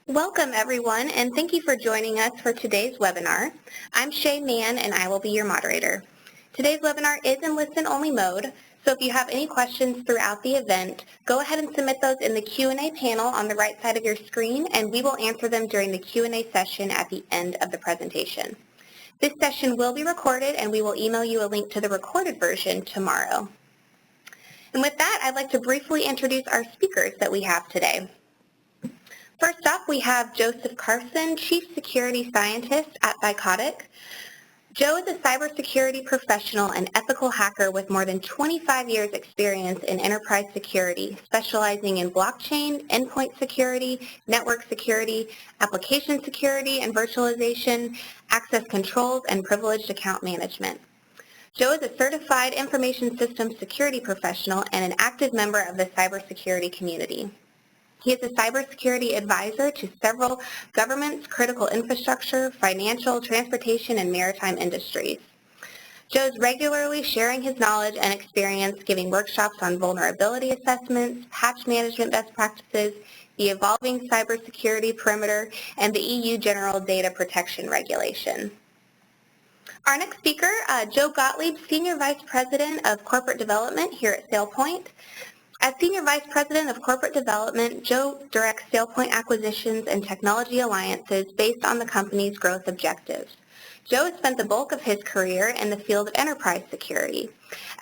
Welcome everyone, and thank you for joining us for today's webinar. I'm Shay Mann and I will be your moderator. Today's webinar is in listen-only mode, so if you have any questions throughout the event, go ahead and submit those in the Q&A panel on the right side of your screen, and we will answer them during the Q&A session at the end of the presentation. This session will be recorded, and we will email you a link to the recorded version tomorrow. And with that, I'd like to briefly introduce our speakers that we have today. First up, we have Joseph Carson, Chief Security Scientist at Thycotic. Joe is a cybersecurity professional and ethical hacker with more than 25 years experience in enterprise security, specializing in blockchain, endpoint security, network security, application security and virtualization, access controls, and privileged account management. Joe is a certified information systems security professional and an active member of the cybersecurity community. He is a cybersecurity advisor to several governments, critical infrastructure, financial, transportation, and maritime industries. Joe's regularly sharing his knowledge and experience, giving workshops on vulnerability assessments, patch management best practices, the evolving cybersecurity perimeter, and the EU General Data Protection Regulation. Our next speaker, Joe Gottlieb, Senior Vice President of Corporate Development here at SailPoint. As Senior Vice President of Corporate Development, Joe directs SailPoint acquisitions and technology alliances based on the company's growth objectives. Joe has spent the bulk of his career in the field of enterprise security.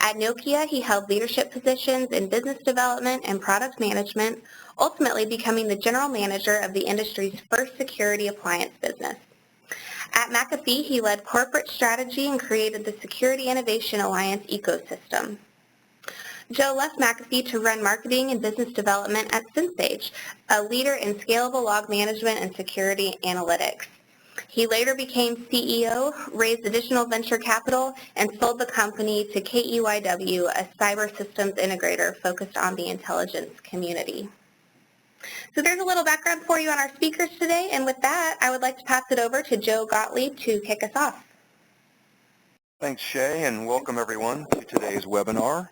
At Nokia, he held leadership positions in business development and product management, ultimately becoming the general manager of the industry's first security appliance business. At McAfee, he led corporate strategy and created the Security Innovation Alliance ecosystem. Joe left McAfee to run marketing and business development at SynSage, a leader in scalable log management and security analytics. He later became CEO, raised additional venture capital, and sold the company to KEYW, a cyber systems integrator focused on the intelligence community. So there's a little background for you on our speakers today, and with that, I would like to pass it over to Joe Gottlieb to kick us off. Thanks, Shay, and welcome everyone to today's webinar.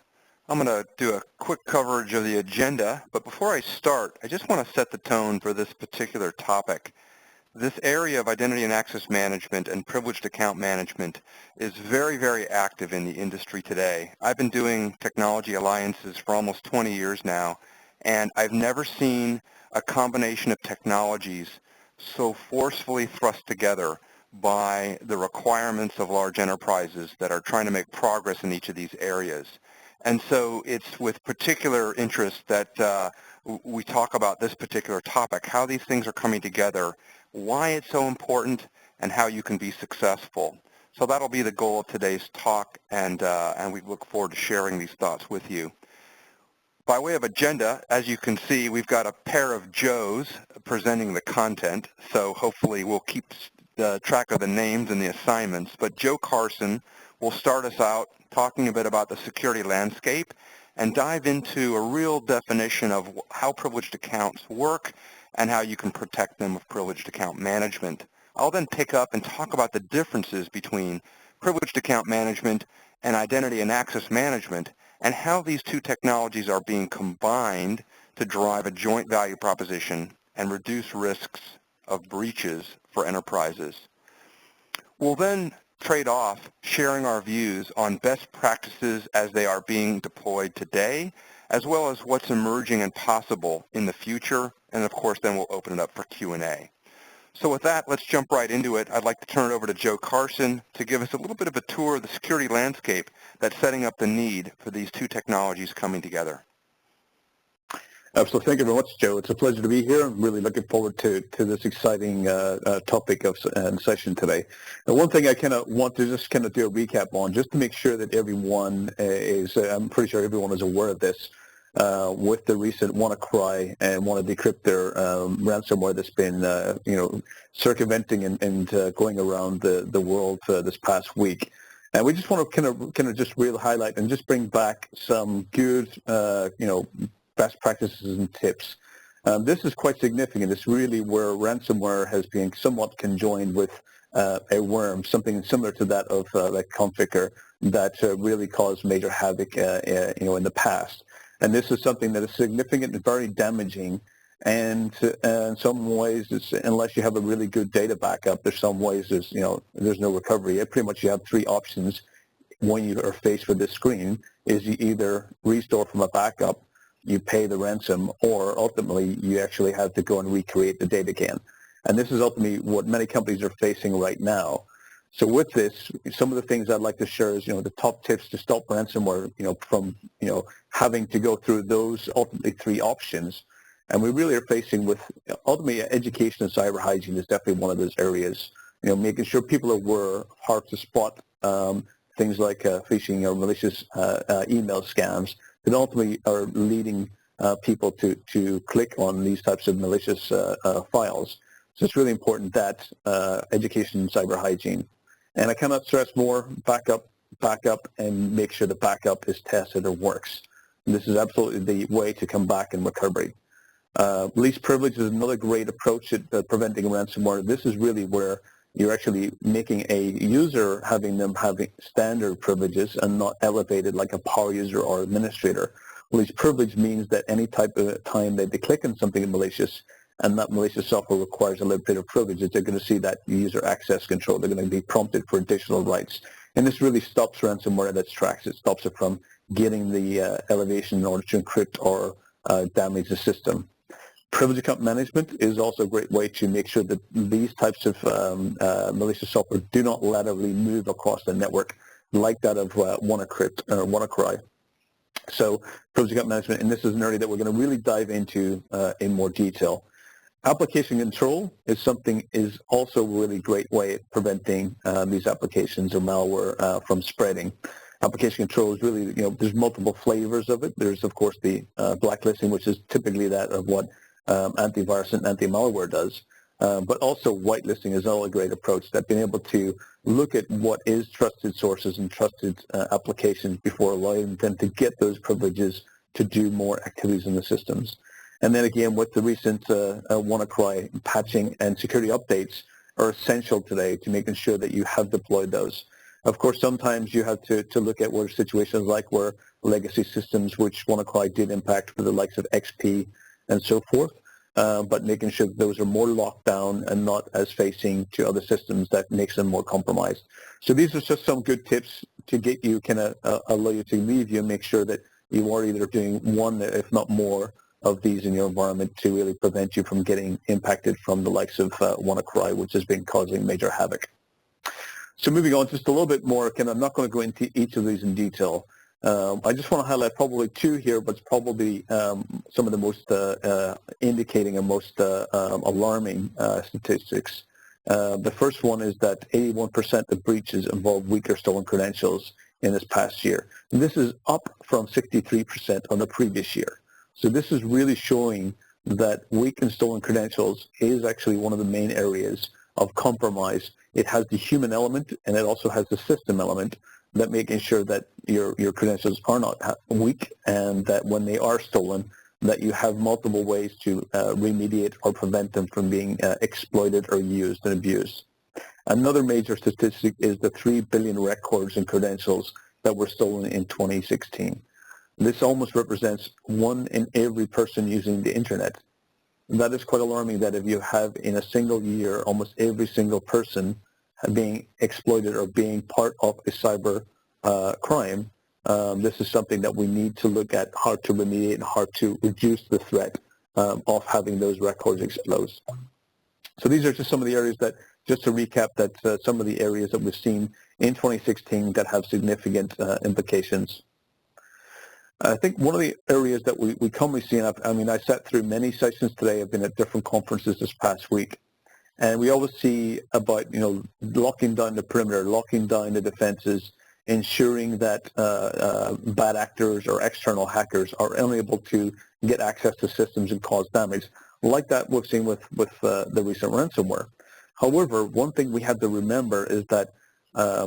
I'm going to do a quick coverage of the agenda, but before I start, I just want to set the tone for this particular topic. This area of identity and access management and privileged account management is very, very active in the industry today. I've been doing technology alliances for almost 20 years now, and I've never seen a combination of technologies so forcefully thrust together by the requirements of large enterprises that are trying to make progress in each of these areas. And so it's with particular interest that we talk about this particular topic, how these things are coming together, why it's so important, and how you can be successful. So that'll be the goal of today's talk, and we look forward to sharing these thoughts with you. By way of agenda, as you can see, we've got a pair of Joes presenting the content, so hopefully we'll keep track of the names and the assignments. But Joe Carson will start us out talking a bit about the security landscape and dive into a real definition of how privileged accounts work and how you can protect them with privileged account management. I'll then pick up and talk about the differences between privileged account management and identity and access management and how these two technologies are being combined to drive a joint value proposition and reduce risks of breaches for enterprises. We'll then trade off sharing our views on best practices as they are being deployed today, as well as what's emerging and possible in the future, and of course then we'll open it up for Q&A. So with that, let's jump right into it. I'd like to turn it over to Joe Carson to give us a little bit of a tour of the security landscape that's setting up the need for these two technologies coming together. Absolutely. Thank you very much, Joe. It's a pleasure to be here. I'm really looking forward to this exciting topic of session today. And one thing I kind of want to just kind of do a recap on, just to make sure that everyone is, I'm pretty sure everyone is aware of this, with the recent WannaCry and WannaDecrypt their ransomware that's been, circumventing and going around the world this past week. And we just want to kind of just really highlight and just bring back some good, best practices and tips. This is quite significant. It's really where ransomware has been somewhat conjoined with a worm, something similar to that of like Configure, that really caused major havoc, in the past. And this is something that is significant and very damaging And in some ways, unless you have a really good data backup, there's some ways there's no recovery. Pretty much you have three options when you are faced with this screen: is you either restore from a backup, you pay the ransom, or ultimately you actually have to go and recreate the data again. And this is ultimately what many companies are facing right now. So with this, some of the things I'd like to share is, the top tips to stop ransomware, from, having to go through those ultimately three options. And we really are facing with, ultimately, education and cyber hygiene is definitely one of those areas. Making sure people are aware how to spot things like phishing or malicious email scams that ultimately are leading people to click on these types of malicious files. So it's really important that education and cyber hygiene. And I cannot stress more, backup, and make sure the backup is tested or works. And this is absolutely the way to come back in recovery. Least privilege is another great approach at preventing ransomware. This is really where you're actually making a user having standard privileges and not elevated like a power user or administrator. Least privilege means that any type of time that they click on something malicious and that malicious software requires a little bit of privileges, they're going to see that user access control. They're going to be prompted for additional rights. And this really stops ransomware in its tracks. It stops it from getting the elevation in order to encrypt or damage the system. Privilege account management is also a great way to make sure that these types of malicious software do not laterally move across the network like that of WannaCry. So privilege account management, and this is an area that we're going to really dive into in more detail. Application control is also a really great way at preventing these applications or malware from spreading. Application control is really, there's multiple flavors of it. There's, of course, the blacklisting, which is typically that of what antivirus and anti-malware does. But also whitelisting is another great approach, that being able to look at what is trusted sources and trusted applications before allowing them to get those privileges to do more activities in the systems. And then again, with the recent WannaCry patching and security updates are essential today to making sure that you have deployed those. Of course, sometimes you have to look at where situations like where legacy systems, which WannaCry did impact for the likes of XP and so forth, but making sure that those are more locked down and not as facing to other systems that makes them more compromised. So these are just some good tips to get you, allow you to leave you and make sure that you are either doing one, if not more, of these in your environment to really prevent you from getting impacted from the likes of WannaCry, which has been causing major havoc. So moving on just a little bit more, I'm not going to go into each of these in detail. I just want to highlight probably two here, but it's probably some of the most indicating and most alarming statistics. The first one is that 81% of breaches involve weak or stolen credentials in this past year. And this is up from 63% on the previous year. So this is really showing that weak and stolen credentials is actually one of the main areas of compromise. It has the human element and it also has the system element, that making sure that your credentials are not weak and that when they are stolen, that you have multiple ways to remediate or prevent them from being exploited or used and abused. Another major statistic is the 3 billion records and credentials that were stolen in 2016. This almost represents 1 in every person using the internet. That is quite alarming, that if you have in a single year almost every single person being exploited or being part of a cyber crime, this is something that we need to look at how to remediate and how to reduce the threat of having those records exposed. So these are just some of the areas that, just to recap, that some of the areas that we've seen in 2016 that have significant implications. I think one of the areas that we commonly see, and I sat through many sessions today, I've been at different conferences this past week, and we always see about, locking down the perimeter, locking down the defenses, ensuring that bad actors or external hackers are unable to get access to systems and cause damage, like that we've seen with the recent ransomware. However, one thing we have to remember is that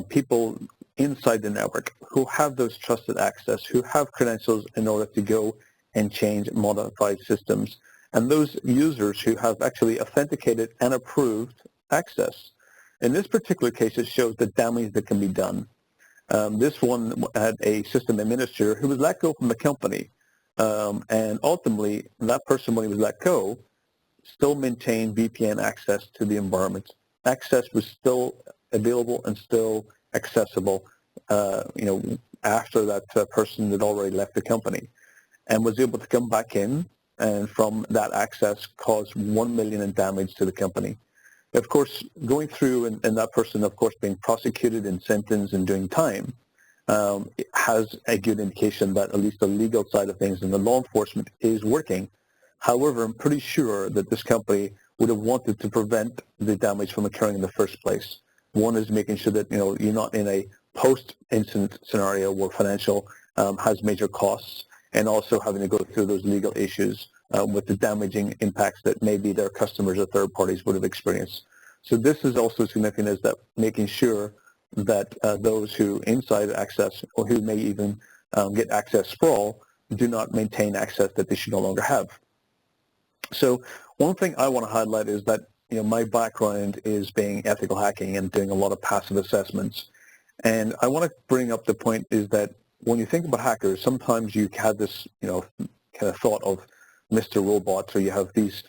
people inside the network who have those trusted access, who have credentials in order to go and change and modify systems, and those users who have actually authenticated and approved access. In this particular case, it shows the damage that can be done. This one had a system administrator who was let go from the company And ultimately, that person, when he was let go, still maintained VPN access to the environment. Access was still available and still accessible, after that person had already left the company, and was able to come back in, and from that access caused $1 million in damage to the company. Of course, going through and that person, of course, being prosecuted and sentenced and doing time, it has a good indication that at least the legal side of things and the law enforcement is working. However, I'm pretty sure that this company would have wanted to prevent the damage from occurring in the first place. One is making sure that you're not in a post-incident scenario where financial has major costs, and also having to go through those legal issues with the damaging impacts that maybe their customers or third parties would have experienced. So this is also significant, is that making sure that those who inside access or who may even get access sprawl do not maintain access that they should no longer have. So one thing I want to highlight is that my background is being ethical hacking and doing a lot of passive assessments. And I want to bring up the point is that when you think about hackers, sometimes you have this kind of thought of Mr. Robots, or you have these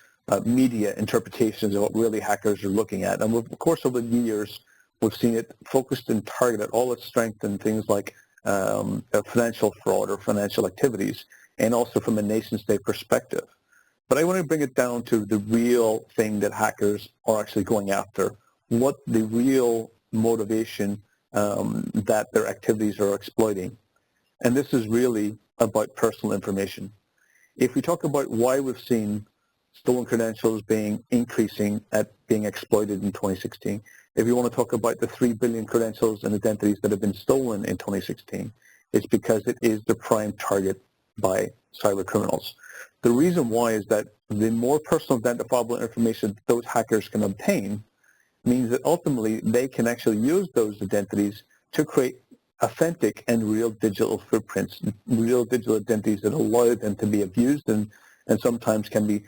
media interpretations of what really hackers are looking at. And of course, over the years, we've seen it focused and targeted all its strength in things like financial fraud or financial activities, and also from a nation-state perspective. But I want to bring it down to the real thing that hackers are actually going after, what the real motivation that their activities are exploiting. And this is really about personal information. If we talk about why we've seen stolen credentials being exploited in 2016, if you want to talk about the 3 billion credentials and identities that have been stolen in 2016, it's because it is the prime target by cyber criminals. The reason why is that the more personal identifiable information those hackers can obtain means that ultimately they can actually use those identities to create authentic and real digital footprints, real digital identities that allow them to be abused and sometimes can be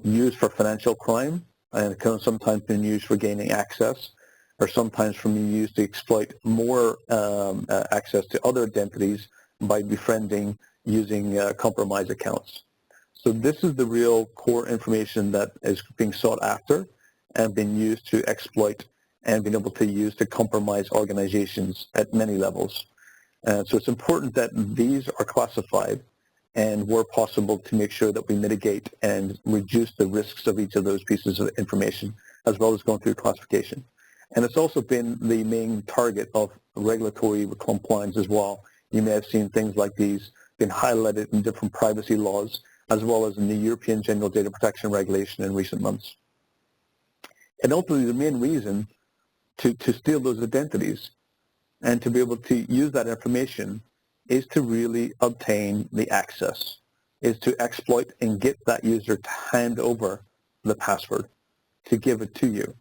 used for financial crime, and can sometimes be used for gaining access, or sometimes from being used to exploit more access to other identities by befriending using compromised accounts. So this is the real core information that is being sought after and being used to exploit and being able to use to compromise organizations at many levels. So it's important that these are classified and where possible to make sure that we mitigate and reduce the risks of each of those pieces of information, as well as going through classification. And it's also been the main target of regulatory compliance as well. You may have seen things like these being highlighted in different privacy laws, as well as in the European General Data Protection Regulation in recent months. And ultimately, the main reason to steal those identities and to be able to use that information is to really obtain the access, is to exploit and get that user to hand over the password, to give it to you.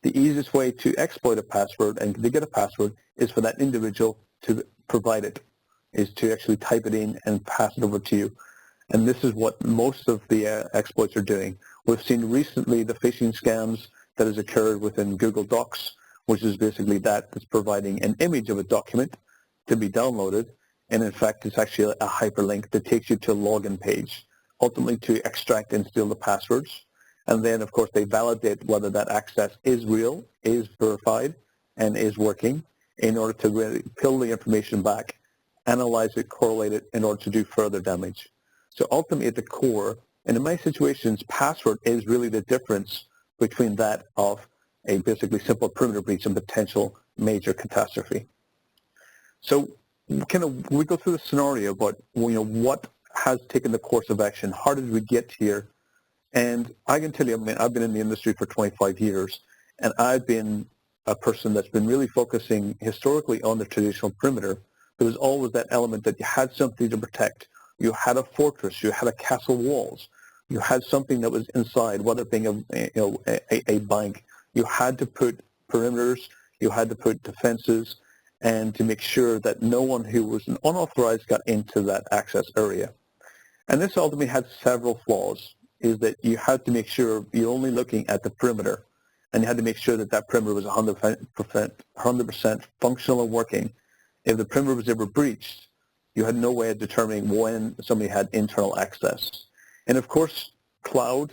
The easiest way to exploit a password and to get a password is for that individual to provide it, is to actually type it in and pass it over to you. And this is what most of the exploits are doing. We've seen recently the phishing scams that has occurred within Google Docs, which is basically that's providing an image of a document to be downloaded, and in fact it's actually a hyperlink that takes you to a login page, ultimately to extract and steal the passwords. And then of course they validate whether that access is real, is verified, and is working in order to really pull the information back, analyze it, correlate it in order to do further damage. So ultimately at the core, and in many situations, password is really the difference between that of a basically simple perimeter breach and potential major catastrophe. So we go through the scenario about what has taken the course of action, how did we get here? And I can tell you, I've been in the industry for 25 years, and I've been a person that's been really focusing historically on the traditional perimeter. There was always that element that you had something to protect. You had a fortress, you had a castle walls, you had something that was inside, whether it being a bank. You had to put perimeters, you had to put defenses, and to make sure that no one who was unauthorized got into that access area. And this ultimately had several flaws, is that you had to make sure you're only looking at the perimeter, and you had to make sure that that perimeter was 100% functional and working. If the perimeter was ever breached, You had no way of determining when somebody had internal access. And of course, cloud,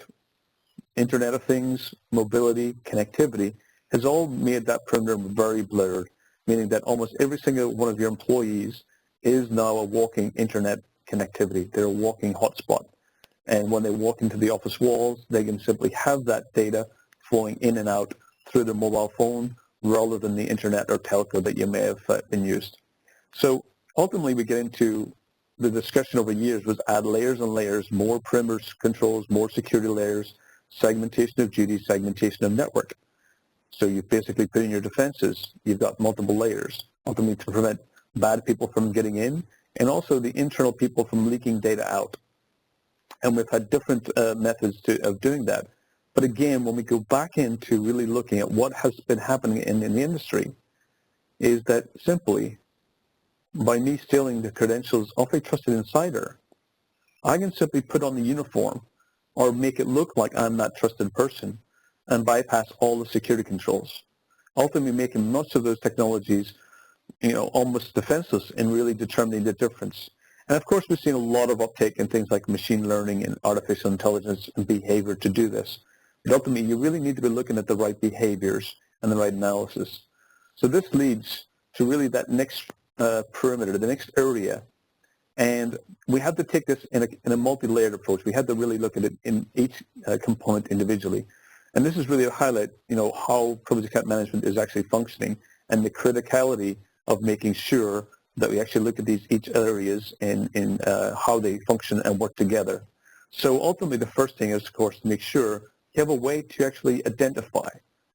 Internet of Things, mobility, connectivity has all made that perimeter very blurred, meaning that almost every single one of your employees is now a walking internet connectivity. They're a walking hotspot. And when they walk into the office walls, they can simply have that data flowing in and out through their mobile phone rather than the internet or telco that you may have been used. So ultimately we get into the discussion over years was add layers and layers, more perimeter controls, more security layers, segmentation of duties, segmentation of network. So you basically put in your defenses, you've got multiple layers, ultimately to prevent bad people from getting in and also the internal people from leaking data out. And we've had different methods of doing that. But again, when we go back into really looking at what has been happening in the industry, is that simply by me stealing the credentials of a trusted insider, I can simply put on the uniform or make it look like I'm that trusted person and bypass all the security controls, ultimately making most of those technologies, almost defenseless in really determining the difference. And of course, we've seen a lot of uptake in things like machine learning and artificial intelligence and behavior to do this. But ultimately, you really need to be looking at the right behaviors and the right analysis. So this leads to really that next perimeter, the next area. And we had to take this in a multi-layered approach. We had to really look at it in each component individually. And this is really a highlight, how privileged account management is actually functioning and the criticality of making sure that we actually look at each areas in how they function and work together. So ultimately, the first thing is, of course, to make sure you have a way to actually identify,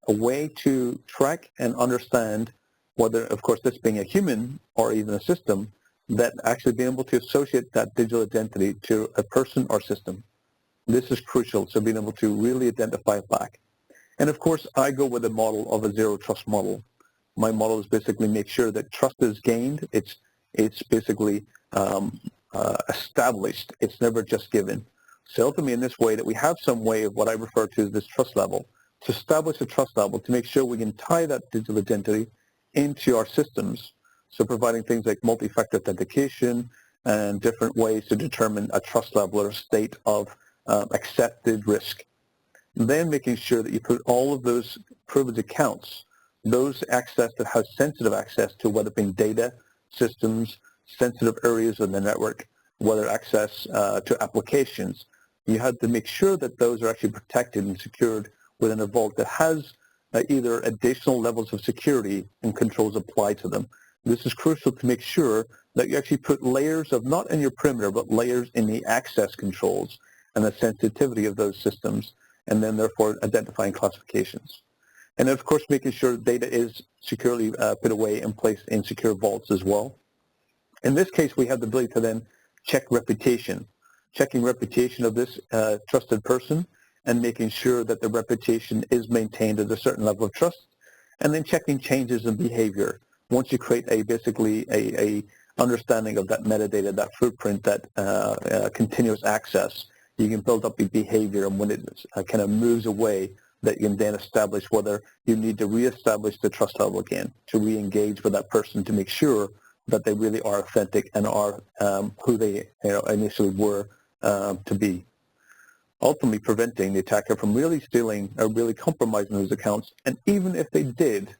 a way to track and understand whether, of course, this being a human or even a system, that actually being able to associate that digital identity to a person or system. This is crucial, so being able to really identify it back. And of course, I go with a model of a zero trust model. My model is basically make sure that trust is gained. It's basically established. It's never just given. So ultimately in this way that we have some way of what I refer to as this trust level, to establish a trust level, to make sure we can tie that digital identity into our systems. So providing things like multi-factor authentication and different ways to determine a trust level or a state of accepted risk. And then making sure that you put all of those privileged accounts, those access that has sensitive access to whether it being data, systems, sensitive areas of the network, whether access to applications, you have to make sure that those are actually protected and secured within a vault that has either additional levels of security and controls applied to them. This is crucial to make sure that you actually put layers of, not in your perimeter, but layers in the access controls and the sensitivity of those systems, and then therefore identifying classifications. And of course, making sure data is securely put away and placed in secure vaults as well. In this case, we have the ability to then check reputation, checking reputation of this trusted person and making sure that the reputation is maintained at a certain level of trust, and then checking changes in behavior. Once you create basically a understanding of that metadata, that footprint, that continuous access, you can build up the behavior, and when it kind of moves away, that you can then establish whether you need to reestablish the trust level again, to re-engage with that person to make sure that they really are authentic and are who they initially were to be. Ultimately preventing the attacker from really stealing or really compromising those accounts, and even if they did,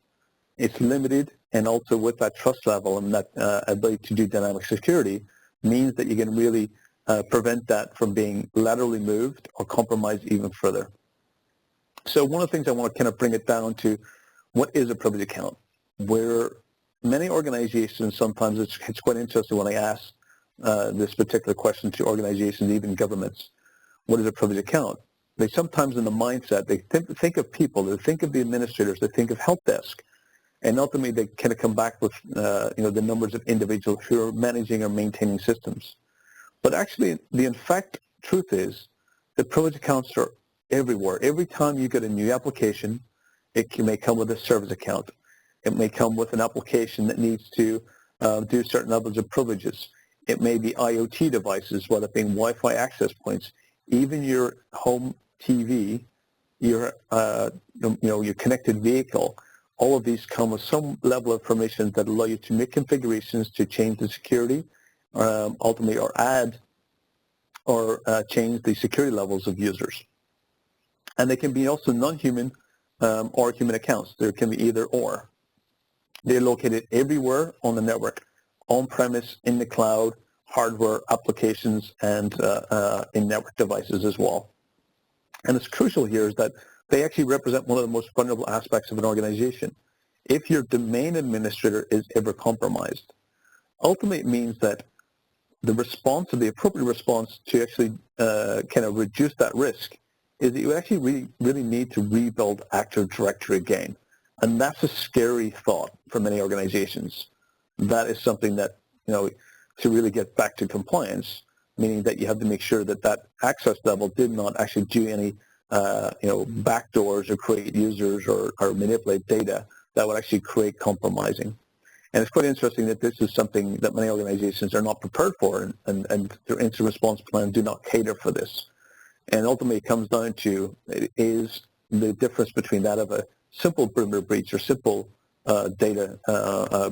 it's limited, and also with that trust level and that ability to do dynamic security means that you can really prevent that from being laterally moved or compromised even further. So one of the things I want to kind of bring it down to, what is a privileged account? Where many organizations, sometimes it's quite interesting when I ask this particular question to organizations, even governments, what is a privileged account? They sometimes in the mindset, they think of people, they think of the administrators, they think of help desk, and ultimately they kind of come back with the numbers of individuals who are managing or maintaining systems. But actually, the in fact truth is that privileged accounts are everywhere. Every time you get a new application, it may come with a service account. It may come with an application that needs to do certain levels of privileges. It may be IoT devices, whether it being Wi-Fi access points, even your home TV, your connected vehicle. All of these come with some level of permissions that allow you to make configurations to change the security ultimately, or add or change the security levels of users. And they can be also non-human or human accounts. There can be either or. They're located everywhere on the network, on-premise, in the cloud, hardware, applications, and in network devices as well. And it's crucial here is that they actually represent one of the most vulnerable aspects of an organization. If your domain administrator is ever compromised, ultimately it means that the response, or the appropriate response to actually kind of reduce that risk, is that you actually really need to rebuild Active Directory again. And that's a scary thought for many organizations. That is something that, to really get back to compliance, meaning that you have to make sure that that access level did not actually do any, backdoors or create users or manipulate data that would actually create compromising. And it's quite interesting that this is something that many organizations are not prepared for, and their incident response plans do not cater for this. And ultimately, it comes down to is the difference between that of a simple perimeter breach or simple data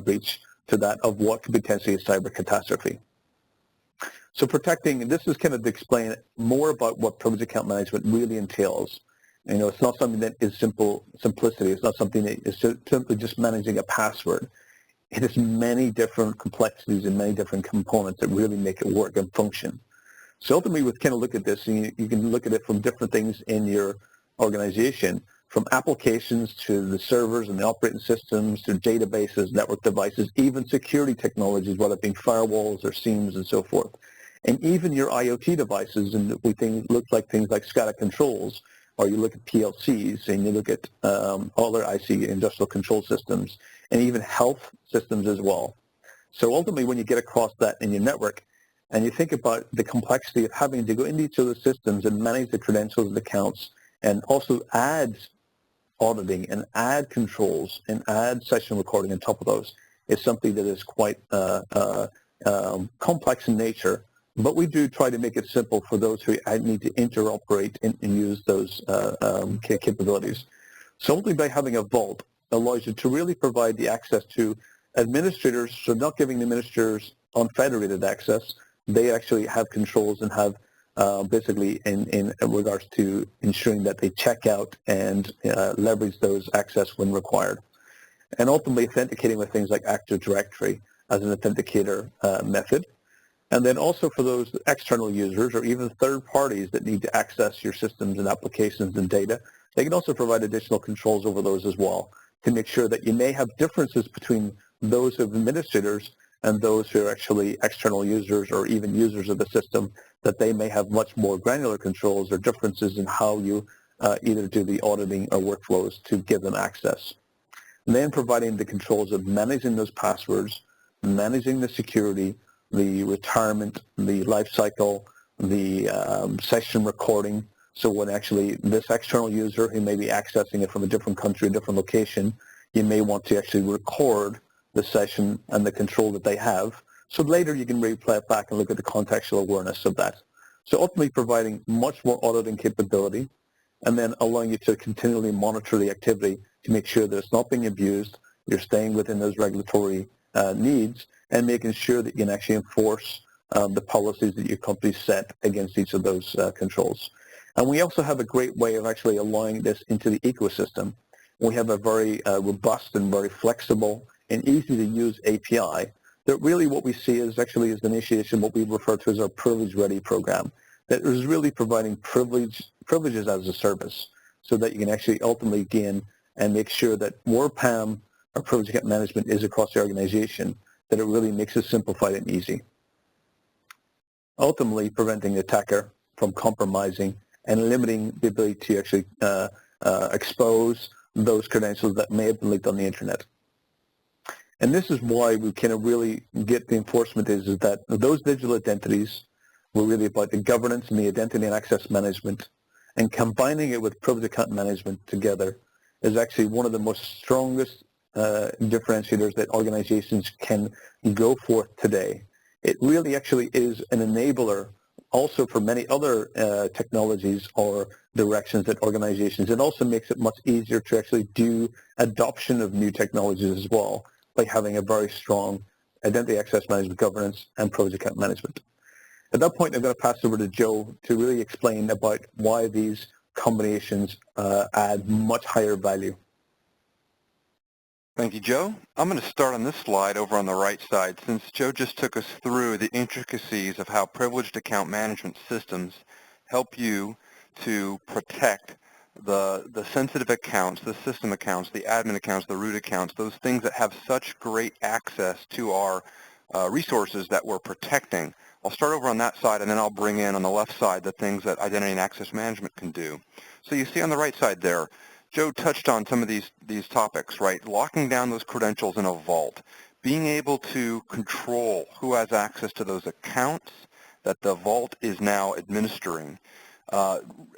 breach to that of what could potentially be a cyber catastrophe. So protecting, this is kind of to explain more about what privileged account management really entails. It's not something that is simplicity. It's not something that is simply just managing a password. It has many different complexities and many different components that really make it work and function. So ultimately, we kind of look at this, and you can look at it from different things in your organization, from applications to the servers and the operating systems to databases, network devices, even security technologies, whether it be firewalls or SIEMs and so forth. And even your IoT devices, and look like things like SCADA controls, or you look at PLCs, and you look at other IC industrial control systems, and even health systems as well. So ultimately, when you get across that in your network, and you think about the complexity of having to go into each of the systems and manage the credentials and accounts, and also add auditing and add controls and add session recording on top of those, is something that is quite complex in nature. But we do try to make it simple for those who need to interoperate and use those capabilities. So only by having a vault allows you to really provide the access to administrators, so not giving the administrators unfederated access. They actually have controls and have basically in regards to ensuring that they check out and leverage those access when required. And ultimately authenticating with things like Active Directory as an authenticator method. And then also for those external users or even third parties that need to access your systems and applications and data, they can also provide additional controls over those as well to make sure that you may have differences between those of administrators and those who are actually external users or even users of the system, that they may have much more granular controls or differences in how you either do the auditing or workflows to give them access. And then providing the controls of managing those passwords, managing the security, the retirement, the life cycle, the session recording. So when actually this external user who may be accessing it from a different country, a different location, you may want to actually record the session and the control that they have. So later you can replay it back and look at the contextual awareness of that. So ultimately providing much more auditing capability and then allowing you to continually monitor the activity to make sure that it's not being abused, you're staying within those regulatory needs, and making sure that you can actually enforce the policies that your company set against each of those controls. And we also have a great way of actually allowing this into the ecosystem. We have a very robust and very flexible and easy to use API that really what we see is actually is the initiation what we refer to as our Privilege Ready program, that is really providing privileges as a service so that you can actually ultimately gain and make sure that more PAM or privileged account management is across the organization, that it really makes it simplified and easy. Ultimately preventing the attacker from compromising and limiting the ability to actually expose those credentials that may have been leaked on the internet. And this is why we can really get the enforcement is that those digital identities were really about the governance and the identity and access management, and combining it with privileged account management together is actually one of the most strongest differentiators that organizations can go for today. It really actually is an enabler also for many other technologies or directions that organizations. It also makes it much easier to actually do adoption of new technologies as well by having a very strong identity access management governance, and privileged account management. At that point, I'm going to pass over to Joe to really explain about why these combinations add much higher value. Thank you, Joe. I'm going to start on this slide over on the right side, since Joe just took us through the intricacies of how privileged account management systems help you to protect the sensitive accounts, the system accounts, the admin accounts, the root accounts, those things that have such great access to our resources that we're protecting. I'll start over on that side, and then I'll bring in on the left side the things that identity and access management can do. So you see on the right side there, Joe touched on some of these topics, right? Locking down those credentials in a vault, being able to control who has access to those accounts that the vault is now administering,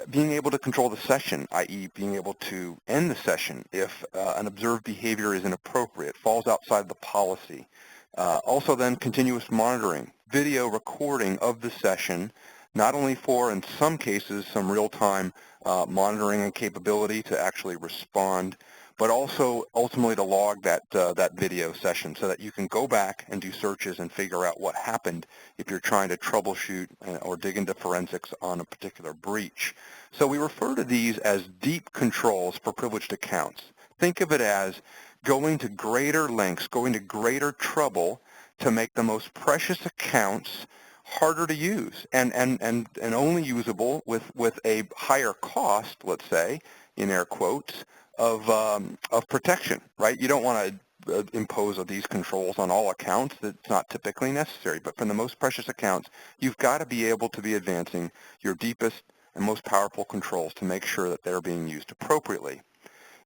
being able to control the session, i.e. being able to end the session if an observed behavior is inappropriate, falls outside the policy. Also then continuous monitoring, video recording of the session, not only for, in some cases, some real-time monitoring and capability to actually respond, but also ultimately to log that video session so that you can go back and do searches and figure out what happened if you're trying to troubleshoot or dig into forensics on a particular breach. So we refer to these as deep controls for privileged accounts. Think of it as going to greater lengths, going to greater trouble to make the most precious accounts harder to use and only usable with a higher cost, let's say, in air quotes, of protection, right? You don't want to impose these controls on all accounts. That's not typically necessary. But for the most precious accounts, you've got to be able to be advancing your deepest and most powerful controls to make sure that they're being used appropriately.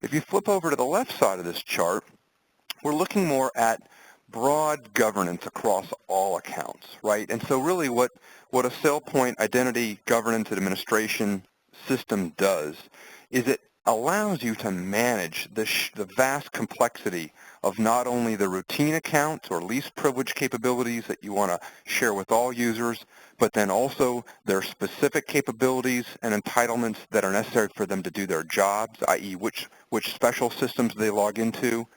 If you flip over to the left side of this chart, we're looking more at broad governance across all accounts, right? And so really what a SailPoint identity governance administration system does is it allows you to manage the vast complexity of not only the routine accounts or least privileged capabilities that you want to share with all users, but then also their specific capabilities and entitlements that are necessary for them to do their jobs, i.e. which special systems they log into,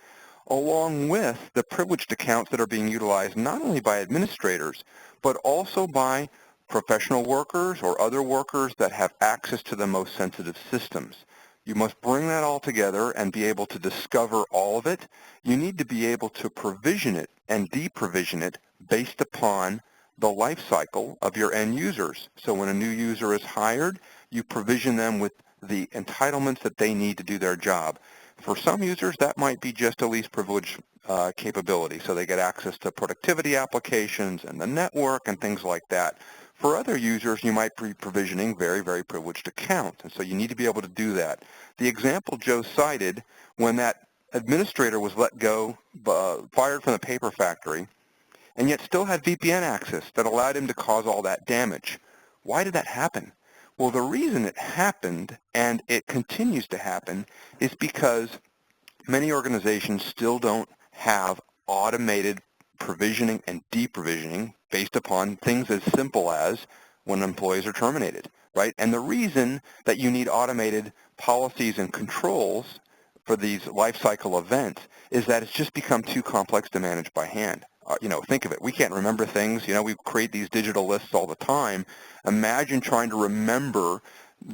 along with the privileged accounts that are being utilized not only by administrators, but also by professional workers or other workers that have access to the most sensitive systems. You must bring that all together and be able to discover all of it. You need to be able to provision it and deprovision it based upon the life cycle of your end users. So when a new user is hired, you provision them with the entitlements that they need to do their job. For some users, that might be just a least privilege capability, so they get access to productivity applications and the network and things like that. For other users, you might be provisioning very, very privileged accounts, and so you need to be able to do that. The example Joe cited, when that administrator was let go, fired from the paper factory, and yet still had VPN access that allowed him to cause all that damage. Why did that happen? Well, the reason it happened, and it continues to happen, is because many organizations still don't have automated provisioning and deprovisioning based upon things as simple as when employees are terminated, right? And the reason that you need automated policies and controls for these life cycle events is that it's just become too complex to manage by hand. Think of it. We can't remember things. We create these digital lists all the time. Imagine trying to remember,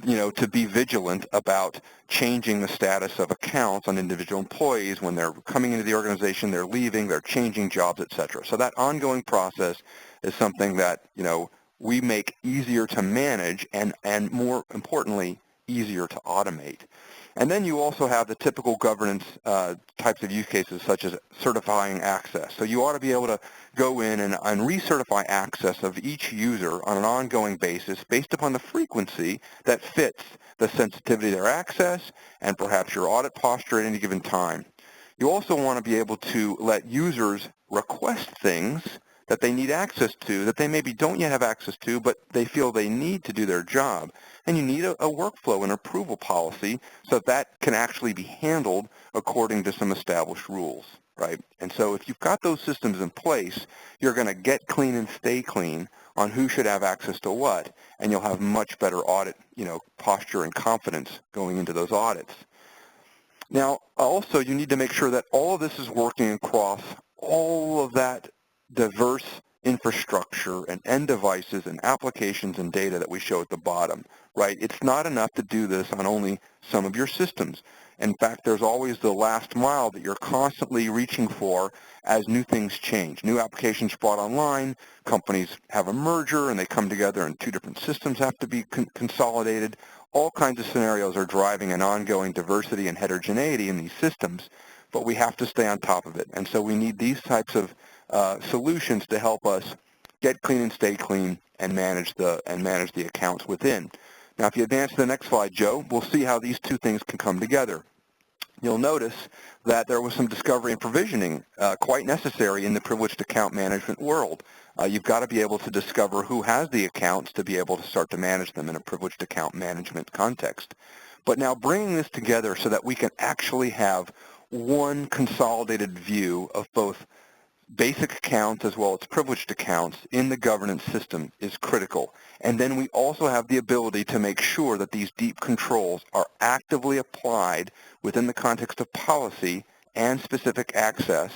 to be vigilant about changing the status of accounts on individual employees when they're coming into the organization, they're leaving, they're changing jobs, etc. So that ongoing process is something that, we make easier to manage and more importantly, easier to automate. And then you also have the typical governance types of use cases such as certifying access. So you ought to be able to go in and recertify access of each user on an ongoing basis based upon the frequency that fits the sensitivity of their access and perhaps your audit posture at any given time. You also want to be able to let users request things that they need access to that they maybe don't yet have access to, but they feel they need to do their job. And you need a workflow and approval policy so that can actually be handled according to some established rules, right? And so if you've got those systems in place, you're going to get clean and stay clean on who should have access to what, and you'll have much better audit, posture and confidence going into those audits. Now, also, you need to make sure that all of this is working across all of that diverse infrastructure and end devices and applications and data that we show at the bottom, right? It's not enough to do this on only some of your systems. In fact, there's always the last mile that you're constantly reaching for as new things change. New applications brought online, companies have a merger and they come together and two different systems have to be consolidated. All kinds of scenarios are driving an ongoing diversity and heterogeneity in these systems, but we have to stay on top of it. And so we need these types of solutions to help us get clean and stay clean and manage the accounts within. Now, if you advance to the next slide, Joe, we'll see how these two things can come together. You'll notice that there was some discovery and provisioning quite necessary in the privileged account management world. You've got to be able to discover who has the accounts to be able to start to manage them in a privileged account management context. But now bringing this together so that we can actually have one consolidated view of both basic accounts as well as privileged accounts in the governance system is critical. And then we also have the ability to make sure that these deep controls are actively applied within the context of policy and specific access,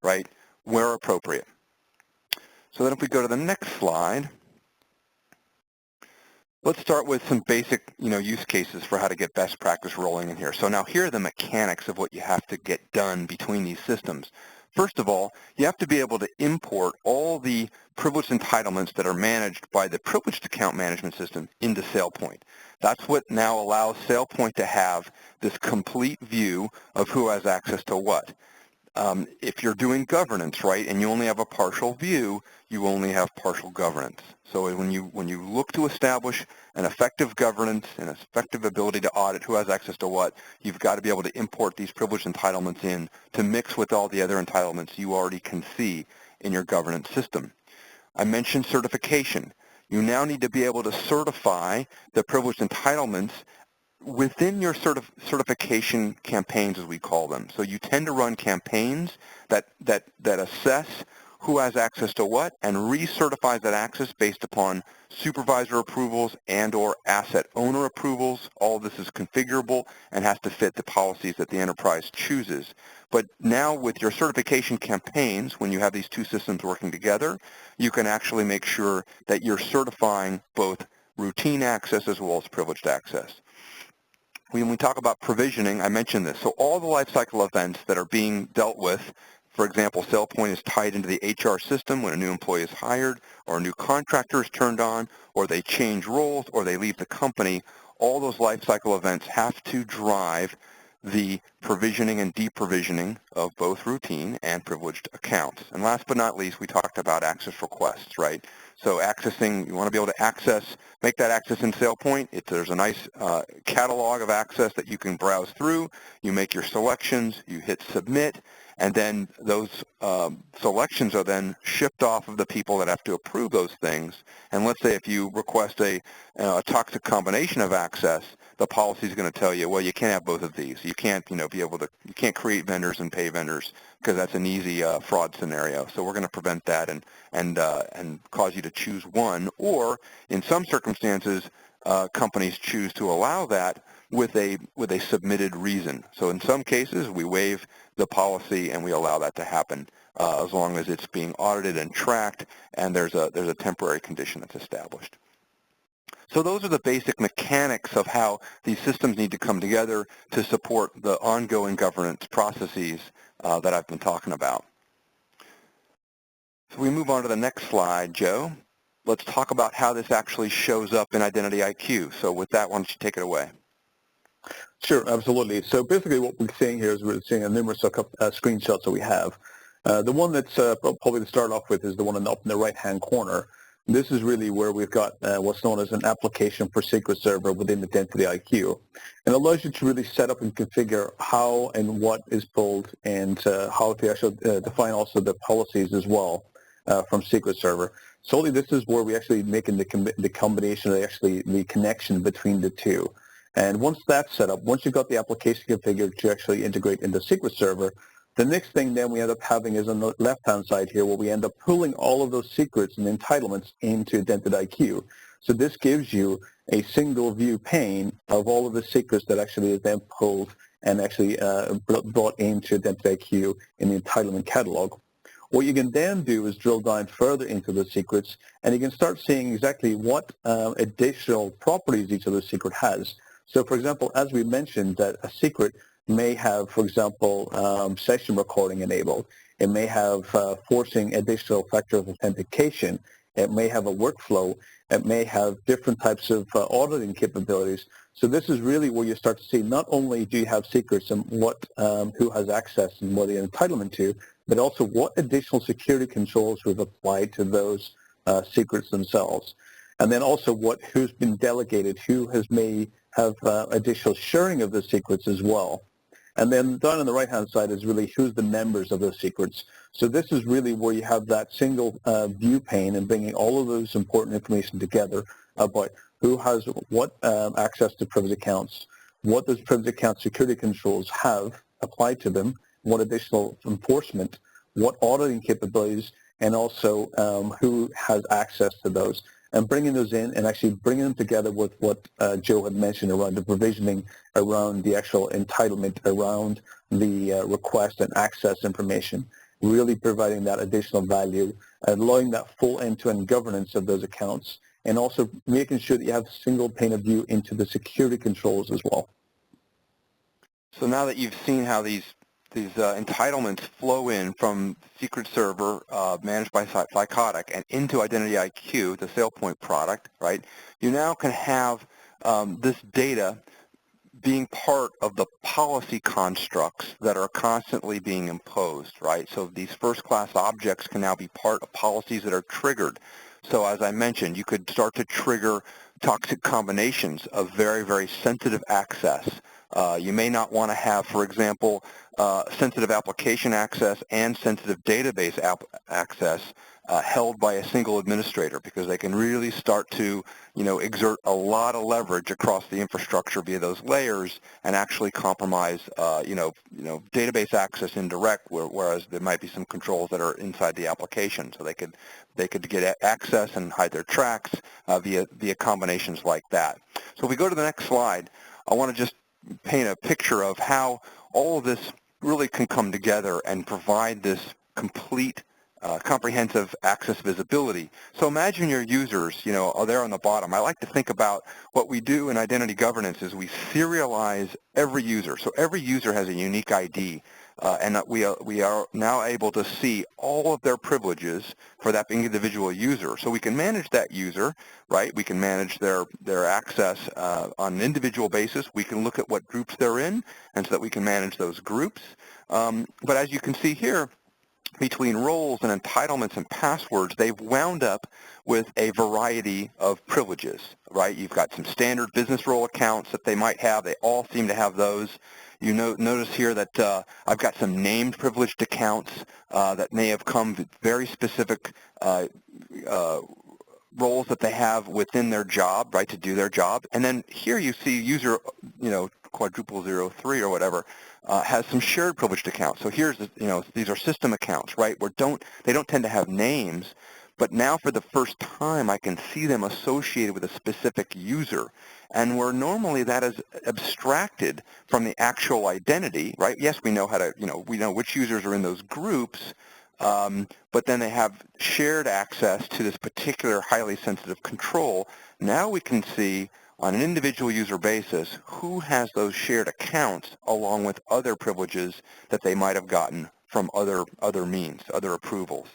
right, where appropriate. So then if we go to the next slide, let's start with some basic, use cases for how to get best practice rolling in here. So now here are the mechanics of what you have to get done between these systems. First of all, you have to be able to import all the privileged entitlements that are managed by the privileged account management system into SailPoint. That's what now allows SailPoint to have this complete view of who has access to what. If you're doing governance, right, and you only have a partial view, you only have partial governance. So when you look to establish an effective governance and effective ability to audit who has access to what, you've got to be able to import these privileged entitlements in to mix with all the other entitlements you already can see in your governance system. I mentioned certification. You now need to be able to certify the privileged entitlements within your certification campaigns, as we call them. So you tend to run campaigns that assess who has access to what and recertifies that access based upon supervisor approvals and or asset owner approvals. All of this is configurable and has to fit the policies that the enterprise chooses. But now with your certification campaigns, when you have these two systems working together, you can actually make sure that you're certifying both routine access as well as privileged access. When we talk about provisioning, I mentioned this. So all the lifecycle events that are being dealt with, for example, SailPoint is tied into the HR system when a new employee is hired or a new contractor is turned on or they change roles or they leave the company, all those lifecycle events have to drive the provisioning and deprovisioning of both routine and privileged accounts. And last but not least, we talked about access requests, right? So accessing, you want to be able to access, make that access in SailPoint. There's a nice catalog of access that you can browse through. You make your selections, you hit submit, and then those selections are then shipped off of the people that have to approve those things. And let's say if you request a toxic combination of access, the policy is going to tell you, well, you can't have both of these. You can't, you can't create vendors and pay vendors because that's an easy fraud scenario. So we're going to prevent that and cause you to choose one. Or in some circumstances, companies choose to allow that with a submitted reason. So in some cases, we waive the policy and we allow that to happen as long as it's being audited and tracked and there's a temporary condition that's established. So those are the basic mechanics of how these systems need to come together to support the ongoing governance processes that I've been talking about. So we move on to the next slide, Joe. Let's talk about how this actually shows up in Identity IQ. So with that, why don't you take it away? Sure, absolutely. So basically what we're seeing here is we're seeing a numerous screenshots that we have. The one that's probably to start off with is the one up in the right-hand corner. This is really where we've got what's known as an application for secret server within Identity IQ. And it allows you to really set up and configure how and what is pulled and how to actually define also the policies as well from secret server. Solely this is where we actually making the combination, the connection between the two. And once that's set up, once you've got the application configured to actually integrate into secret server, the next thing then we end up having is on the left-hand side here where we end up pulling all of those secrets and entitlements into Identity IQ. So this gives you a single view pane of all of the secrets that actually is then pulled and actually brought into Identity IQ in the entitlement catalog. What you can then do is drill down further into the secrets, and you can start seeing exactly what additional properties each of the secret has. So, for example, as we mentioned, that a secret may have, for example, session recording enabled. It may have forcing additional factor of authentication. It may have a workflow. It may have different types of auditing capabilities. So this is really where you start to see not only do you have secrets and what who has access and what they're entitlement to, but also what additional security controls we've applied to those secrets themselves. And then also who's been delegated, who may have additional sharing of the secrets as well. And then down on the right-hand side is really who's the members of those secrets. So this is really where you have that single view pane and bringing all of those important information together about who has what access to privileged accounts, what those privileged account security controls have applied to them, what additional enforcement, what auditing capabilities, and also who has access to those. And bringing those in and actually bringing them together with what Joe had mentioned around the provisioning, around the actual entitlement, around the request and access information, really providing that additional value, allowing that full end-to-end governance of those accounts, and also making sure that you have a single pane of view into the security controls as well. So now that you've seen how these entitlements flow in from Secret Server managed by Thycotic and into Identity IQ, the SailPoint product, right? You now can have this data being part of the policy constructs that are constantly being imposed, right? So these first-class objects can now be part of policies that are triggered. So as I mentioned, you could start to trigger toxic combinations of very, very sensitive access. You may not want to have, for example, sensitive application access and sensitive database access held by a single administrator, because they can really start to, exert a lot of leverage across the infrastructure via those layers and actually compromise, database access indirect, whereas there might be some controls that are inside the application. So they could get access and hide their tracks via combinations like that. So if we go to the next slide, I want to just paint a picture of how all of this really can come together and provide this complete comprehensive access visibility. So imagine your users, are there on the bottom. I like to think about what we do in identity governance is we serialize every user. So every user has a unique ID, and we are now able to see all of their privileges for that individual user. So we can manage that user, right? We can manage their access on an individual basis. We can look at what groups they're in, and so that we can manage those groups. But as you can see here, between roles and entitlements and passwords, they've wound up with a variety of privileges, right? You've got some standard business role accounts that they might have. They all seem to have those. You notice here that I've got some named privileged accounts that may have come with very specific roles that they have within their job, right, to do their job. And then here you see user, quadruple 03 or whatever, has some shared privileged accounts. So here's, these are system accounts, right, where they don't tend to have names, but now for the first time I can see them associated with a specific user. And where normally that is abstracted from the actual identity, right? Yes, we know how to, we know which users are in those groups, but then they have shared access to this particular highly sensitive control. Now we can see on an individual user basis who has those shared accounts along with other privileges that they might have gotten from other means, other approvals.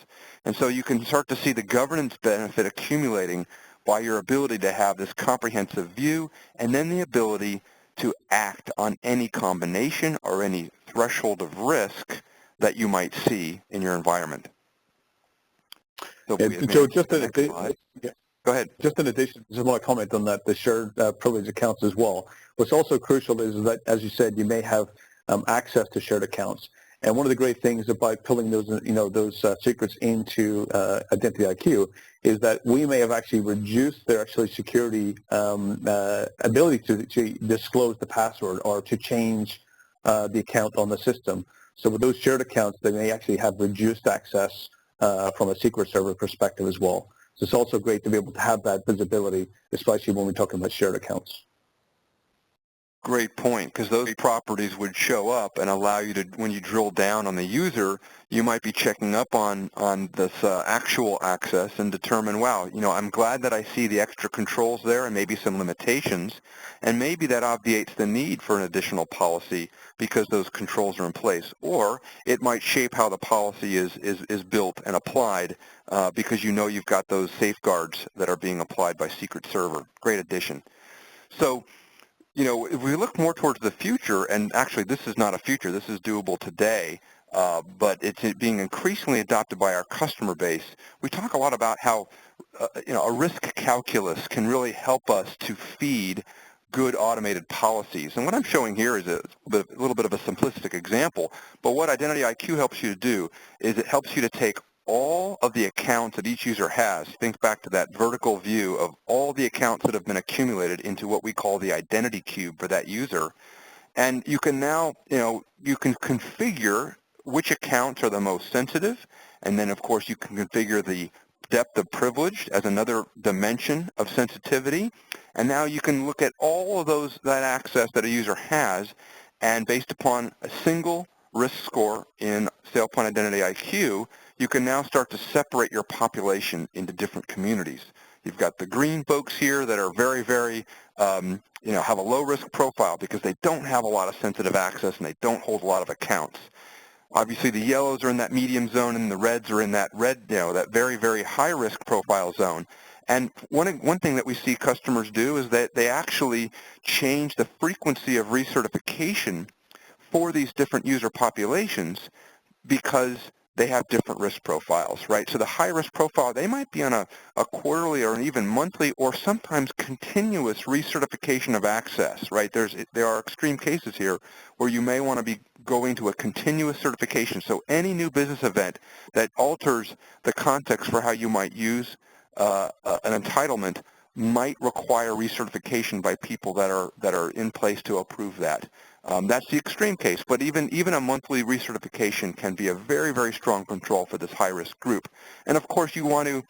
And so you can start to see the governance benefit accumulating by your ability to have this comprehensive view and then the ability to act on any combination or any threshold of risk that you might see in your environment. So Joe, just go ahead. Just in addition, just want to comment on that, the shared privilege accounts as well. What's also crucial is that, as you said, you may have access to shared accounts. And one of the great things about pulling those, those secrets into Identity IQ is that we may have actually reduced their security ability to disclose the password or to change the account on the system. So with those shared accounts, they may actually have reduced access from a secret server perspective as well. So it's also great to be able to have that visibility, especially when we're talking about shared accounts. Great point, because those properties would show up and allow you to, when you drill down on the user, you might be checking up on this actual access and determine, wow, I'm glad that I see the extra controls there and maybe some limitations, and maybe that obviates the need for an additional policy because those controls are in place. Or it might shape how the policy is built and applied because you've got those safeguards that are being applied by Secret Server. Great addition. So, if we look more towards the future, and actually this is not a future, this is doable today, but it's being increasingly adopted by our customer base. We talk a lot about how, a risk calculus can really help us to feed good automated policies. And what I'm showing here is a little bit of a simplistic example, but what Identity IQ helps you to do is it helps you to take all of the accounts that each user has. Think back to that vertical view of all the accounts that have been accumulated into what we call the identity cube for that user. And you can now, you can configure which accounts are the most sensitive, and then of course you can configure the depth of privilege as another dimension of sensitivity. And now you can look at all of that access that a user has, and based upon a single risk score in SailPoint Identity IQ, you can now start to separate your population into different communities. You've got the green folks here that are very, very, have a low-risk profile because they don't have a lot of sensitive access and they don't hold a lot of accounts. Obviously, the yellows are in that medium zone and the reds are in that red, that very, very high-risk profile zone. And one thing that we see customers do is that they actually change the frequency of recertification for these different user populations because they have different risk profiles, right? So the high-risk profile, they might be on a quarterly or an even monthly or sometimes continuous recertification of access, right? There are extreme cases here where you may want to be going to a continuous certification. So any new business event that alters the context for how you might use an entitlement might require recertification by people that are in place to approve that. That's the extreme case, but even a monthly recertification can be a very, very strong control for this high-risk group. And of course, you want to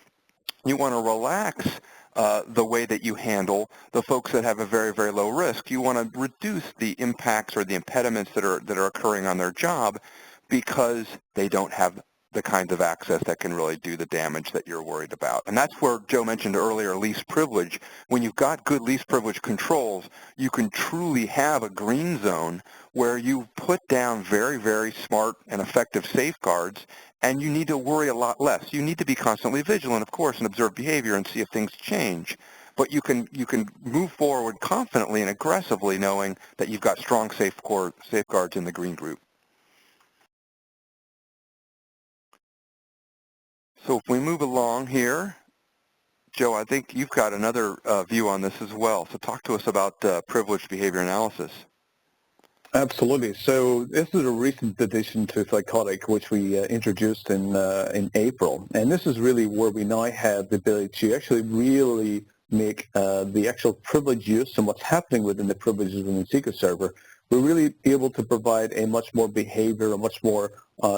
relax the way that you handle the folks that have a very, very low risk. You want to reduce the impacts or the impediments that are occurring on their job because they don't have the kinds of access that can really do the damage that you're worried about. And that's where Joe mentioned earlier least privilege. When you've got good least privilege controls, you can truly have a green zone where you put down very, very smart and effective safeguards, and you need to worry a lot less. You need to be constantly vigilant, of course, and observe behavior and see if things change. But you can move forward confidently and aggressively knowing that you've got strong safeguards in the green group. So if we move along here, Joe, I think you've got another view on this as well. So talk to us about privileged behavior analysis. Absolutely. So this is a recent addition to Thycotic, which we introduced in April. And this is really where we now have the ability to actually really make the actual privilege use and what's happening within the privileges within the Secret Server. We're really able to provide a much more behavior, a much more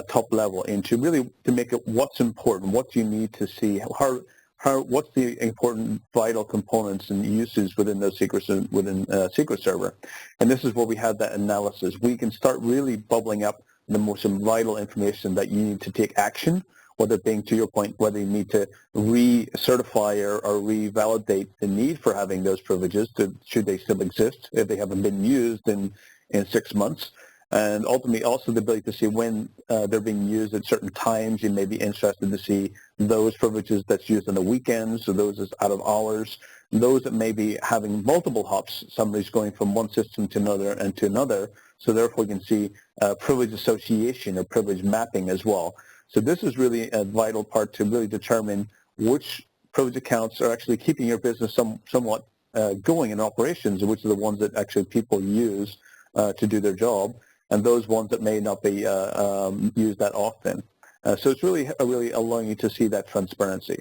top level into really to make it what's important, what you need to see, what's the important vital components and uses within those secrets within Secret Server. And this is where we have that analysis. We can start really bubbling up the most vital information that you need to take action, whether it being, to your point, whether you need to recertify or revalidate the need for having those privileges, should they still exist, if they haven't been used in 6 months. And ultimately also the ability to see when they're being used at certain times. You may be interested to see those privileges that's used on the weekends, or those that's out of hours, those that may be having multiple hops. Somebody's going from one system to another and to another. So therefore you can see privilege association or privilege mapping as well. So this is really a vital part to really determine which privilege accounts are actually keeping your business somewhat going in operations, which are the ones that actually people use to do their job, and those ones that may not be used that often. So it's really allowing you to see that transparency.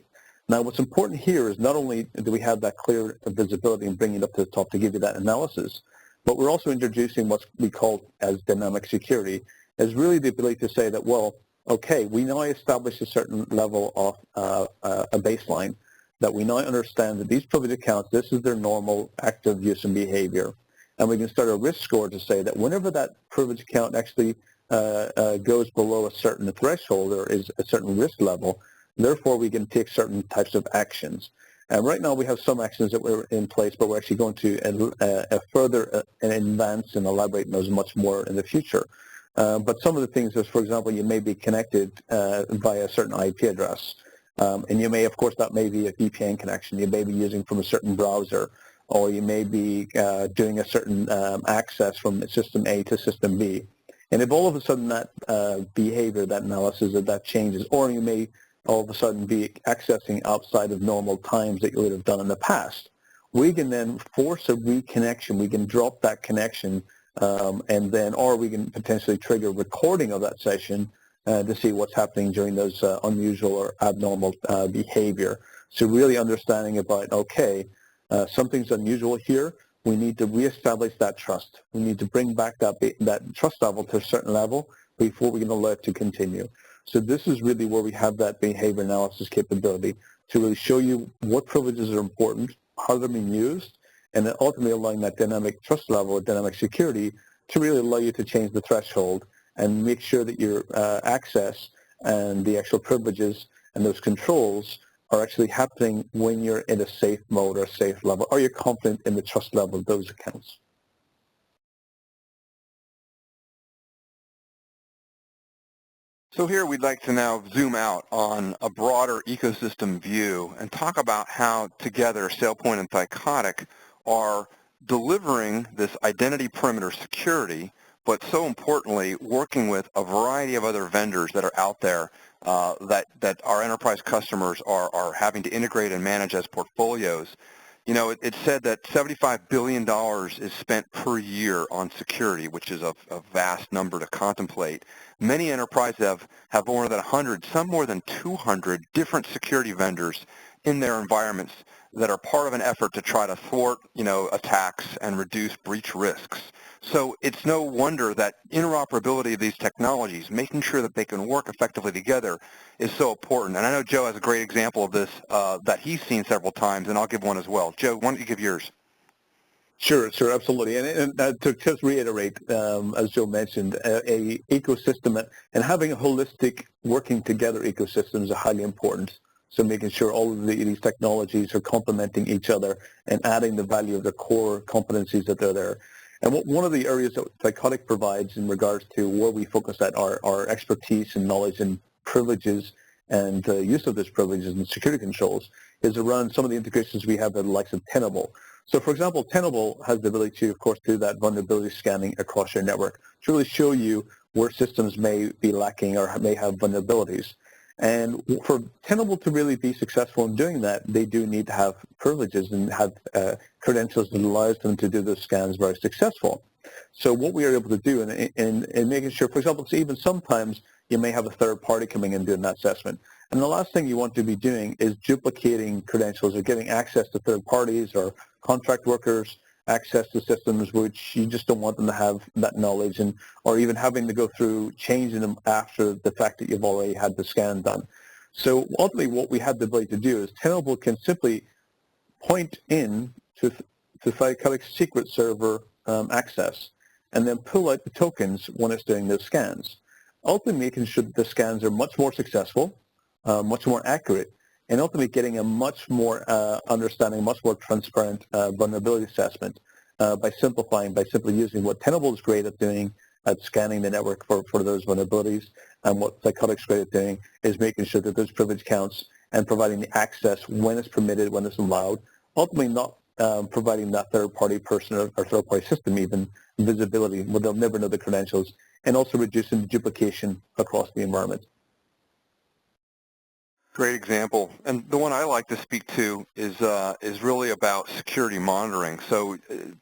Now, what's important here is not only do we have that clear visibility and bringing it up to the top to give you that analysis, but we're also introducing what we call as dynamic security, is really the ability to say that, well, okay, we now establish a certain level of a baseline, that we now understand that these privileged accounts, this is their normal active use and behavior. and we can start a risk score to say that whenever that privilege account actually goes below a certain threshold or is a certain risk level, therefore we can take certain types of actions. And right now we have some actions that were in place, but we're actually going to further advance and elaborate on those much more in the future. But some of the things is, for example, you may be connected via a certain IP address. And you may, of course, that may be a VPN connection. You may be using from a certain browser, or you may be doing a certain access from system A to system B. And if all of a sudden that behavior, that analysis, that changes, or you may all of a sudden be accessing outside of normal times that you would have done in the past, we can then force a reconnection. We can drop that connection, and then, or we can potentially trigger recording of that session to see what's happening during those unusual or abnormal behavior. So really understanding about, okay, something's unusual here. We need to reestablish that trust. We need to bring back that trust level to a certain level before we can allow it to continue. So this is really where we have that behavior analysis capability to really show you what privileges are important, how they're being used, and then ultimately allowing that dynamic trust level or dynamic security to really allow you to change the threshold and make sure that your access and the actual privileges and those controls are actually happening when you're in a safe mode or safe level, or you're confident in the trust level of those accounts. So here we'd like to now zoom out on a broader ecosystem view and talk about how together SailPoint and Thycotic are delivering this identity perimeter security, but so importantly, working with a variety of other vendors that are out there that our enterprise customers are having to integrate and manage as portfolios. You know, it's said that $75 billion is spent per year on security, which is a vast number to contemplate. Many enterprises have more than 100, some more than 200 different security vendors in their environments that are part of an effort to try to thwart, attacks and reduce breach risks. So it's no wonder that interoperability of these technologies, making sure that they can work effectively together, is so important. And I know Joe has a great example of this that he's seen several times, and I'll give one as well. Joe, why don't you give yours? Sure, absolutely. And to just reiterate, as Joe mentioned, a ecosystem and having a holistic working together ecosystem is highly important. So making sure all of these technologies are complementing each other and adding the value of the core competencies that are there. And one of the areas that Thycotic provides in regards to where we focus at our expertise and knowledge and privileges and use of those privileges and security controls is around some of the integrations we have with the likes of Tenable. So for example, Tenable has the ability to, of course, do that vulnerability scanning across your network to really show you where systems may be lacking or may have vulnerabilities. And for Tenable to really be successful in doing that, they do need to have privileges and have credentials that allows them to do those scans very successful. So what we are able to do in making sure, for example, so even sometimes you may have a third party coming in and doing that assessment. And the last thing you want to be doing is duplicating credentials or getting access to third parties or contract workers, access to systems which you just don't want them to have that knowledge, and or even having to go through changing them after the fact that you've already had the scan done. So ultimately what we have the ability to do is Tenable can simply point in to Thycotic's secret server access and then pull out the tokens when it's doing those scans. Ultimately making sure that the scans are much more successful, much more accurate, and ultimately getting a much more understanding, much more transparent vulnerability assessment by simply using what Tenable is great at doing, at scanning the network for those vulnerabilities, and what Thycotic's great at doing is making sure that those privilege counts and providing the access when it's permitted, when it's allowed, ultimately not providing that third-party person or third-party system even visibility where they'll never know the credentials, and also reducing the duplication across the environment. Great example. And the one I like to speak to is really about security monitoring. So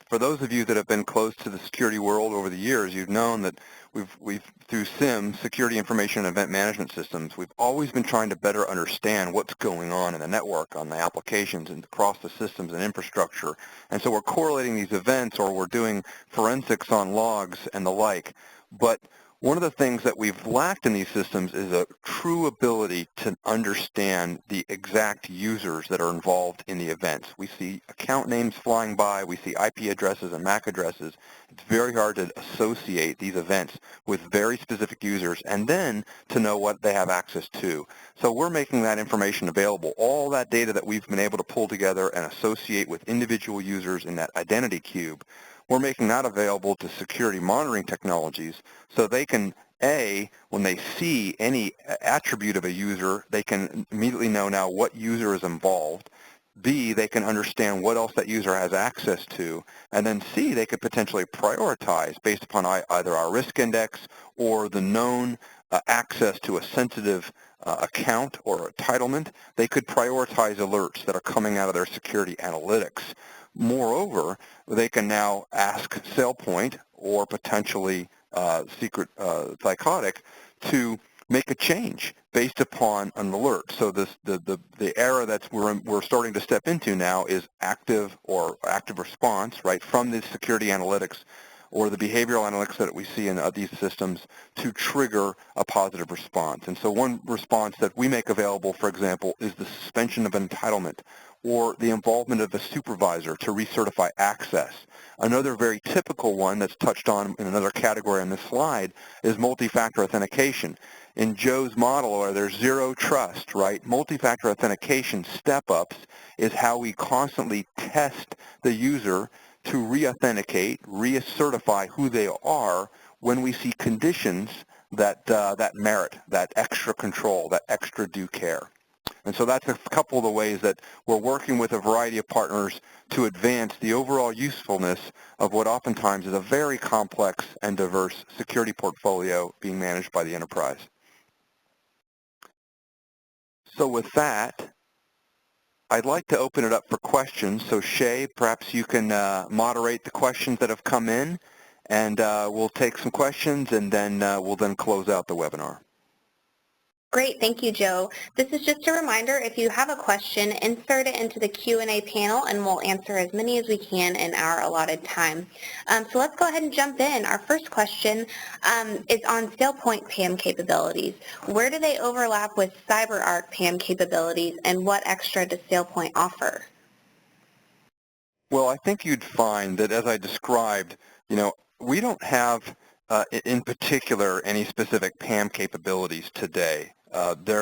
for those of you that have been close to the security world over the years, you've known that we've through SIM, Security Information and Event Management Systems, we've always been trying to better understand what's going on in the network, on the applications, and across the systems and infrastructure. And so we're correlating these events, or we're doing forensics on logs and the like. But One of the things that we've lacked in these systems is a true ability to understand the exact users that are involved in the events. We see account names flying by, we see IP addresses and MAC addresses. It's very hard to associate these events with very specific users and then to know what they have access to. So we're making that information available. All that data that we've been able to pull together and associate with individual users in that identity cube, we're making that available to security monitoring technologies so they can, A, when they see any attribute of a user, they can immediately know now what user is involved. B, they can understand what else that user has access to. And then C, they could potentially prioritize based upon either our risk index or the known access to a sensitive account or entitlement. They could prioritize alerts that are coming out of their security analytics. Moreover, they can now ask SailPoint or potentially Thycotic to make a change based upon an alert. So the era that we're starting to step into now is active response, right, from the security analytics or the behavioral analytics that we see in these systems to trigger a positive response. And so one response that we make available, for example, is the suspension of entitlement or the involvement of a supervisor to recertify access. Another very typical one that's touched on in another category on this slide is multi-factor authentication. In Joe's model, where there's zero trust, right, multi-factor authentication step-ups is how we constantly test the user to re-authenticate, re-certify who they are when we see conditions that merit that extra control, that extra due care. And so that's a couple of the ways that we're working with a variety of partners to advance the overall usefulness of what oftentimes is a very complex and diverse security portfolio being managed by the enterprise. So with that, I'd like to open it up for questions. So Shay, perhaps you can moderate the questions that have come in, and we'll take some questions, and then we'll then close out the webinar. Great, thank you, Joe. This is just a reminder, if you have a question, insert it into the Q&A panel and we'll answer as many as we can in our allotted time. So let's go ahead and jump in. Our first question is on SailPoint PAM capabilities. Where do they overlap with CyberArk PAM capabilities, and what extra does SailPoint offer? Well, I think you'd find that, as I described, we don't have in particular any specific PAM capabilities today.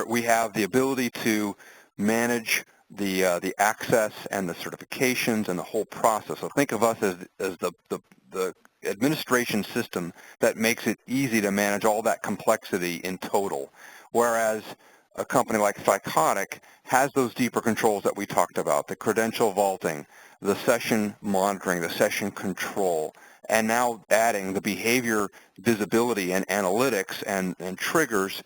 We have the ability to manage the access and the certifications and the whole process. So think of us as the administration system that makes it easy to manage all that complexity in total, whereas a company like Thycotic has those deeper controls that we talked about, the credential vaulting, the session monitoring, the session control, and now adding the behavior visibility and analytics and triggers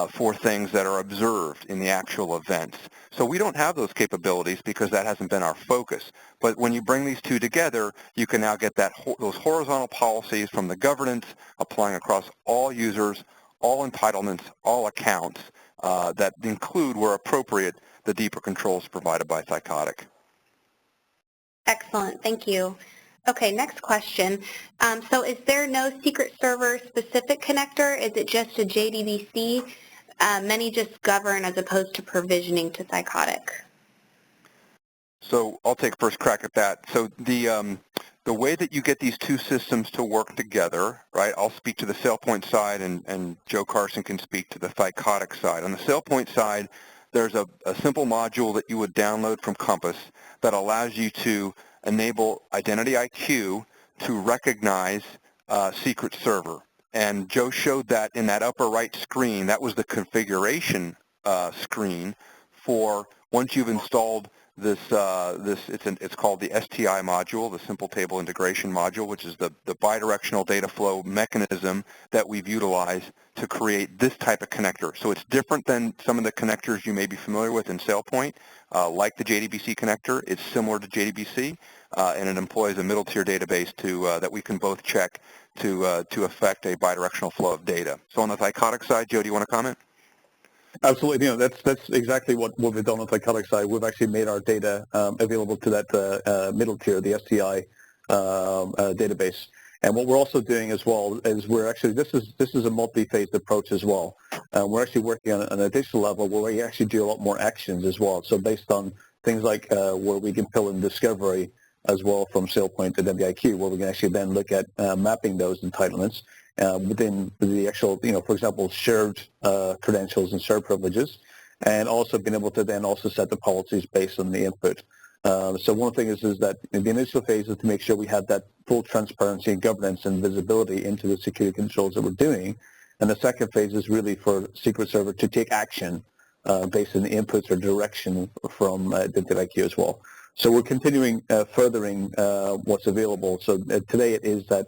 for things that are observed in the actual events. So we don't have those capabilities because that hasn't been our focus. But when you bring these two together, you can now get those horizontal policies from the governance applying across all users, all entitlements, all accounts that include, where appropriate, the deeper controls provided by Thycotic. Excellent, thank you. Okay, next question. So is there no secret server specific connector? Is it just a JDBC? Many just govern as opposed to provisioning to Thycotic. So I'll take first crack at that. So the way that you get these two systems to work together, right, I'll speak to the SailPoint side and Joe Carson can speak to the Thycotic side. On the SailPoint side, there's a simple module that you would download from Compass that allows you to enable Identity IQ to recognize secret server. And Joe showed that in that upper right screen. That was the configuration screen for once you've installed this, it's called the STI module, the Simple Table Integration module, which is the bidirectional data flow mechanism that we've utilized to create this type of connector. So it's different than some of the connectors you may be familiar with in SailPoint, like the JDBC connector. It's similar to JDBC, and it employs a middle-tier database that we can both check to affect a bidirectional flow of data. So on the Thycotic side, Joe, do you want to comment? Absolutely. That's exactly what we've done on the Thycotic side. We've actually made our data available to that middle tier, the STI database. And what we're also doing as well is this is a multi-phased approach as well. We're actually working on an additional level where we actually do a lot more actions as well. So based on things like where we can pull in discovery as well from SailPoint to WIQ, where we can actually then look at mapping those entitlements within the actual, for example, shared credentials and shared privileges, and also being able to then also set the policies based on the input. So one thing is that in the initial phase is to make sure we have that full transparency and governance and visibility into the security controls that we're doing. And the second phase is really for Secret Server to take action based on the inputs or direction from IDENTITIES as well. So we're continuing furthering what's available. So today it is that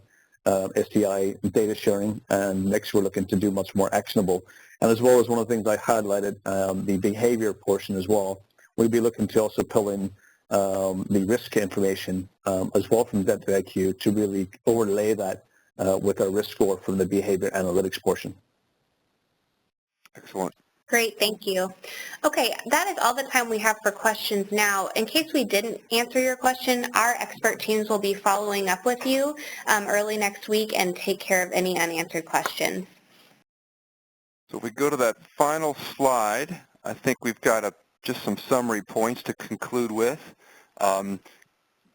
STI data sharing, and next we're looking to do much more actionable. And as well as one of the things I highlighted, the behavior portion as well, we'll be looking to also pull in the risk information as well from IDENTITIES to really overlay that with our risk score from the behavior analytics portion. Excellent. Great, thank you. Okay, that is all the time we have for questions now. In case we didn't answer your question, our expert teams will be following up with you early next week and take care of any unanswered questions. So if we go to that final slide, I think we've got just some summary points to conclude with.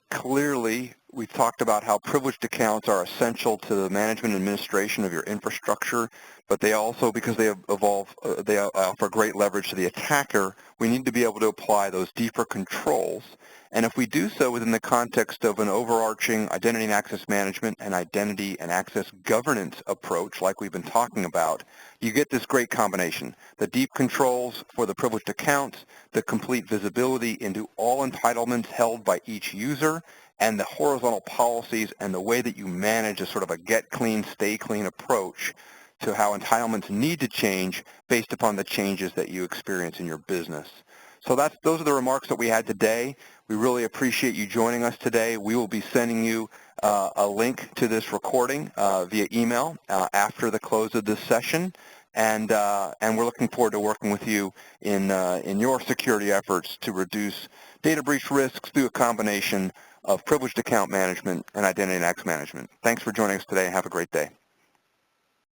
Clearly, we've talked about how privileged accounts are essential to the management and administration of your infrastructure, but they also, because they offer great leverage to the attacker, we need to be able to apply those deeper controls. And if we do so within the context of an overarching identity and access management and identity and access governance approach like we've been talking about, you get this great combination. The deep controls for the privileged accounts, the complete visibility into all entitlements held by each user, and the horizontal policies and the way that you manage a sort of a get clean, stay clean approach to how entitlements need to change based upon the changes that you experience in your business. So those are the remarks that we had today. We really appreciate you joining us today. We will be sending you a link to this recording via email after the close of this session, and we're looking forward to working with you in your security efforts to reduce data breach risks through a combination of privileged account management and identity and access management. Thanks for joining us today, and have a great day.